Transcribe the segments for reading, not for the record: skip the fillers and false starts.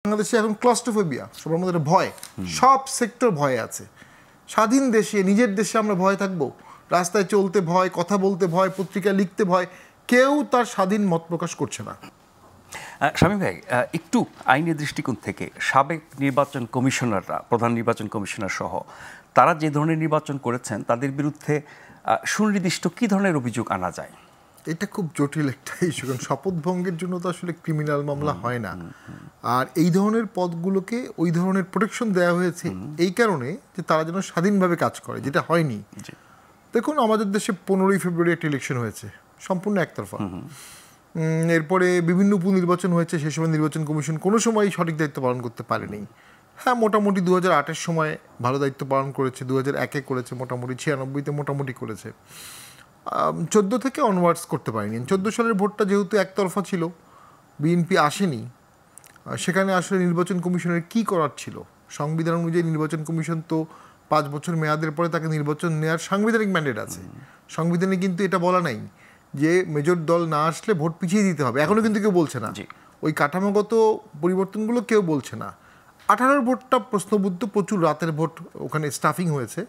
বাংলাদেশে এখন ক্লাস্ট্রোফোবিয়া, সবার মধ্যে ভয়, সব সেক্টর ভয়ে আছে। স্বাধীন দেশে, নিজের দেশে আমরা ভয় থাকবো? রাস্তায় চলতে ভয়, কথা বলতে ভয়, পত্রিকা লিখতে ভয়, কেউ তার স্বাধীন মত প্রকাশ করছে না। শামীম ভাই, একটু আইনি দৃষ্টিকোণ থেকে সাবেক নির্বাচন কমিশনাররা, প্রধান নির্বাচন কমিশনার সহ তারা যে ধরনের নির্বাচন করেছেন তাদের বিরুদ্ধে সুনির্দিষ্ট কী ধরনের অভিযোগ আনা যায়? এটা খুব জটিল একটা ইস্যু, কারণ শপথ ভঙ্গের জন্য তো আসলে ক্রিমিনাল মামলা হয় না। আর এই ধরনের পদগুলোকে ওই ধরনের প্রোটেকশন দেওয়া হয়েছে এই কারণে যে তারা যেন স্বাধীনভাবে কাজ করে, যেটা হয়নি। দেখুন, আমাদের দেশে 15ই ফেব্রুয়ারি একটা ইলেকশন হয়েছে, সম্পূর্ণ একতরফা। এরপরে বিভিন্ন উপনির্বাচন হয়েছে, সেই সময় নির্বাচন কমিশন কোনো সময়ই সঠিক দায়িত্ব পালন করতে পারেনি। হ্যাঁ, মোটামুটি 2008-এর সময় ভালো দায়িত্ব পালন করেছে, 2001-এ করেছে, মোটামুটি 96-তে মোটামুটি করেছে। 14 থেকে অনওয়ার্ডস করতে পারেনি। 14 সালের ভোটটা যেহেতু একতরফা ছিল, বিএনপি আসেনি, সেখানে আসলে নির্বাচন কমিশনের কি করার ছিল? সংবিধান অনুযায়ী নির্বাচন কমিশন তো 5 বছর মেয়াদের পরে তাকে নির্বাচন নেওয়ার সাংবিধানিক ম্যান্ডেট আছে। সংবিধানে কিন্তু এটা বলা নাই যে মেজর দল না আসলে ভোট পিছিয়ে দিতে হবে। এখনও কিন্তু কেউ বলছে না, ওই কাঠামোগত পরিবর্তনগুলো কেউ বলছে না। 18-র ভোটটা প্রশ্নবুদ্ধ, প্রচুর রাতের ভোট, ওখানে স্টাফিং হয়েছে।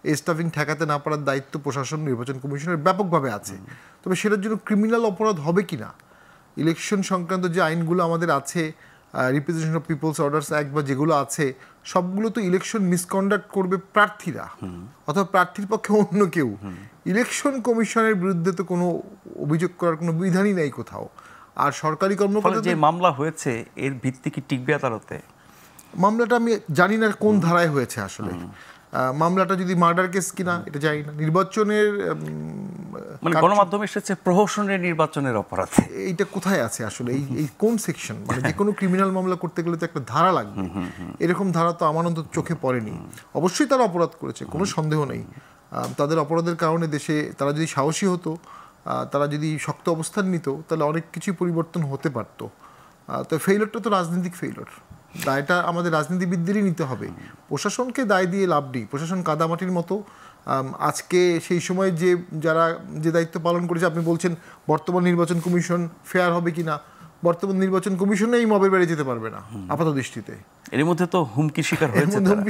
এই স্টাফিং ঠেকাতে না পারার দায়িত্ব প্রশাসন, নির্বাচন কমিশনের ব্যাপকভাবে আছে। তবে সেটার জন্য ক্রিমিনাল অপরাধ হবে কি না, ইলেকশন সংক্রান্ত যে আইনগুলো আমাদের আছে, representation of people's orders act বা যেগুলো আছে, সবগুলো তো ইলেকশন মিসকন্ডাক্ট করবে প্রার্থীরা অথবা প্রার্থীর পক্ষে অন্য কেউ। ইলেকশন কমিশনের বিরুদ্ধে তো কোনো অভিযোগ করার কোনো বিধানই নাই কোথাও। আর সরকারি কর্মকর্তা যে মামলা হয়েছে এর ভিত্তি কি টিকবে আদালতে? মামলাটা আমি জানি না কোন ধারায় হয়েছে আসলে। মামলাটা যদি মার্ডার কেস কিনা এটা জানি না। নির্বাচনের মানে গণমাধ্যমে এসেছে প্রহসনের নির্বাচনের অপরাধ, এইটা কোথায় আছে আসলে? এই কোন সেকশন? মানে যে কোনো ক্রিমিনাল মামলা করতে গেলে তো একটা ধারা লাগবে, এরকম ধারা তো আমার অন্তত চোখে পড়েনি। অবশ্যই তারা অপরাধ করেছে, কোনো সন্দেহ নেই। তাদের অপরাধের কারণে দেশে তারা যদি সাহসী হতো, তারা যদি শক্ত অবস্থান নিত, তাহলে অনেক কিছুই পরিবর্তন হতে পারতো। তো ফেইলরটা তো রাজনৈতিক ফেইলর, দায়টা আমাদের রাজনীতিবিদদেরই নিতে হবে। প্রশাসনকে দায় দিয়ে লাভ নেই, প্রশাসন কাদামাটির মতো। আজকে সেই সময় যারা যে দায়িত্ব পালন করেছে, আপনি বলছেন বর্তমান নির্বাচন কমিশন ফেয়ার হবে কি না, বর্তমান নির্বাচন কমিশনে এই মবের বেড়ে যেতে পারবে না আপাত দৃষ্টিতে। এর মধ্যে তো হুমকি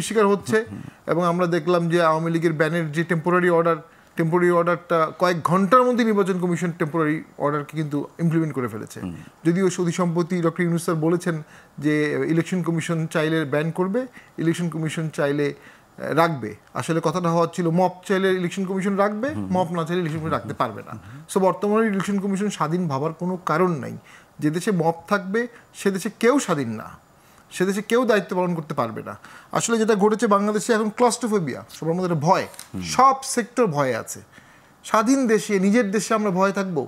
শিকার হচ্ছে। এবং আমরা দেখলাম যে আওয়ামী লীগের ব্যানের যে টেম্পোরারি অর্ডারটা কয়েক ঘন্টার মধ্যে নির্বাচন কমিশন টেম্পোরারি অর্ডারকে কিন্তু ইমপ্লিমেন্ট করে ফেলেছে। যদিও সৌদি সম্প্রতি ডক্টর ইউনূস স্যার বলেছেন যে ইলেকশন কমিশন চাইলে ব্যান করবে, ইলেকশন কমিশন চাইলে রাখবে। আসলে কথাটা হওয়া ছিল মপ চাইলে ইলেকশন কমিশন রাখবে, মপ না চাইলে ইলেকশন কমিশন রাখতে পারবে না। সো বর্তমানে ইলেকশন কমিশন স্বাধীন ভাবার কোনো কারণ নাই। যে দেশে মপ থাকবে সে দেশে কেউ স্বাধীন না, সে দেশে কেউ দায়িত্ব পালন করতে পারবে না। আসলে যেটা ঘটেছে বাংলাদেশে এখন ক্লাস্ট্রোফোবিয়া, সবার মধ্যে ভয়, সব সেক্টর ভয়ে আছে। স্বাধীন দেশে, নিজের দেশে আমরা ভয় থাকবো?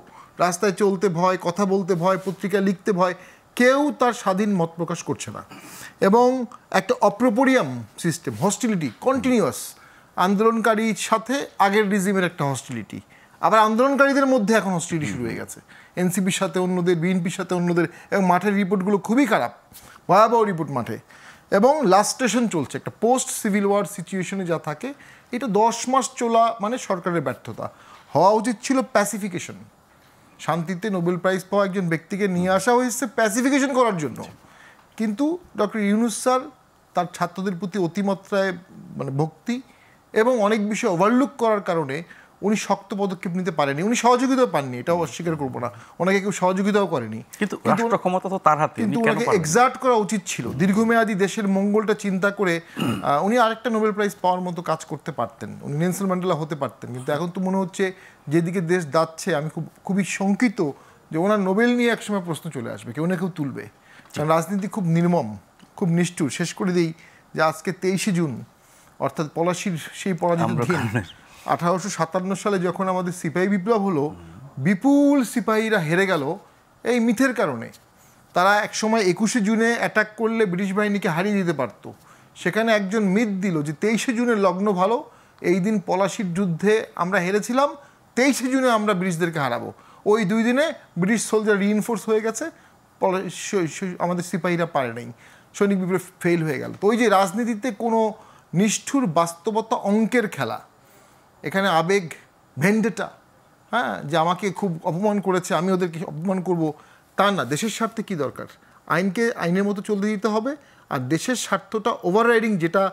রাস্তায় চলতে ভয়, কথা বলতে ভয়, পত্রিকা লিখতে ভয়, কেউ তার স্বাধীন মত প্রকাশ করছে না। এবং একটা অপ্রোপরিয়াম সিস্টেম, হস্টিলিটি কন্টিনিউয়াস। আন্দোলনকারীর সাথে আগের রিজিমের একটা হস্টিলিটি, আবার আন্দোলনকারীদের মধ্যে এখন হস্টিলিটি শুরু হয়ে গেছে, এনসিপির সাথে অন্যদের, বিএনপির সাথে অন্যদের। এবং মাঠের রিপোর্টগুলো খুবই খারাপ, ভয়াবহ রিপোর্ট মাঠে। এবং লাস্টেশন চলছে, একটা পোস্ট সিভিল ওয়ার সিচুয়েশনে যা থাকে, এটা 10 মাস চলা মানে সরকারের ব্যর্থতা। হওয়া উচিত ছিল প্যাসিফিকেশন। শান্তিতে নোবেল প্রাইজ পাওয়া একজন ব্যক্তিকে নিয়ে আসা হয়েছে প্যাসিফিকেশন করার জন্য। কিন্তু ডক্টর ইউনূস স্যার তার ছাত্রদের প্রতি অতিমাত্রায় মানে ভক্তি এবং অনেক বিষয় ওভারলুক করার কারণে উনি শক্ত পদক্ষেপ নিতে পারেনি। উনি সহযোগিতাও পাননি, এটাও অস্বীকার করবো না, ওনাকে কেউ সহযোগিতাও করেনি। কিন্তু রাষ্ট্র ক্ষমতা তো তার হাতে, কিন্তু ওনাকে এক্সার্ট করা উচিত ছিল। দীর্ঘমেয়াদী দেশের মঙ্গলটা চিন্তা করে উনি আরেকটা নোবেল প্রাইজ পাওয়ার মতো কাজ করতে পারতেন, উনি নেলসন ম্যান্ডেলা হতে পারতেন। কিন্তু এখন তো মনে হচ্ছে যেদিকে দেশ যাচ্ছে, আমি খুবই শঙ্কিত যে ওনার নোবেল নিয়ে একসময় প্রশ্ন চলে আসবে, কেউ না কেউ তুলবে। কারণ রাজনীতি খুব নির্মম, খুব নিষ্ঠুর। শেষ করে দিই যে আজকে 23শে জুন, অর্থাৎ পলাশির সেই পরাজিত দিন। 1857 সালে যখন আমাদের সিপাহী বিপ্লব হলো, বিপুল সিপাহীরা হেরে গেল এই মিথের কারণে। তারা একসময় 21শে জুনে অ্যাটাক করলে ব্রিটিশ বাহিনীকে হারিয়ে দিতে পারতো। সেখানে একজন মিথ দিল যে 23শে জুনের লগ্ন ভালো, এই দিন পলাশির যুদ্ধে আমরা হেরেছিলাম, 23শে জুনে আমরা ব্রিটিশদেরকে হারাবো। ওই 2 দিনে ব্রিটিশ সোলজার রিইনফোর্স হয়ে গেছে, আমাদের সিপাহীরা পারে নাই, সৈনিক বিপ্লব ফেল হয়ে গেল। তো ওই যে রাজনীতিতে কোনো নিষ্ঠুর বাস্তবতা, অঙ্কের খেলা, এখানে আবেগ, ভেন্ডেটা, হ্যাঁ, যে আমাকে খুব অপমান করেছে আমি ওদেরকে অপমান করব, তা না। দেশের স্বার্থে কী দরকার? আইনকে আইনের মতো চলতে দিতে হবে, আর দেশের স্বার্থটা ওভাররাইডিং, যেটা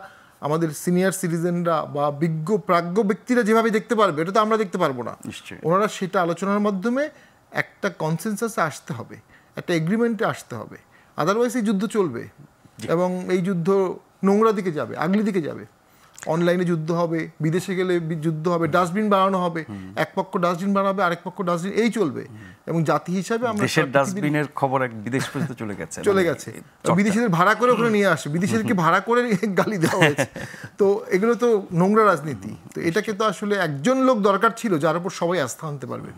আমাদের সিনিয়র সিটিজেনরা বা বিজ্ঞ প্রাজ্ঞ ব্যক্তিরা যেভাবে দেখতে পারবে, এটা তো আমরা দেখতে পারবো না। নিশ্চয়ই। ওনারা সেটা আলোচনার মাধ্যমে একটা কনসেনসাসে আসতে হবে, একটা এগ্রিমেন্টে আসতে হবে, আদারওয়াইজ এই যুদ্ধ চলবে এবং এই যুদ্ধ নোংরা দিকে যাবে, আগলি দিকে যাবে। অনলাইনে যুদ্ধ হবে, বিদেশে গেলে যুদ্ধ হবে, ডাস্টবিন বানানো হবে, এক পক্ষ ডাস্টবিন বানাবে, আরেক পক্ষ ডাস্টবিন, এই চলবে। এবং জাতি হিসাবে আমরা দেশের ডাস্টবিনের খবর এক বিদেশ পর্যন্ত চলে গেছে। বিদেশিদের ভাড়া করে ওখানে নিয়ে আসে, বিদেশিদেরকে ভাড়া করে গালি দেওয়া হয়েছে। তো এগুলো তো নোংরা রাজনীতি। তো এটাকে তো আসলে একজন লোক দরকার ছিল যার উপর সবাই আস্থা আনতে পারবে।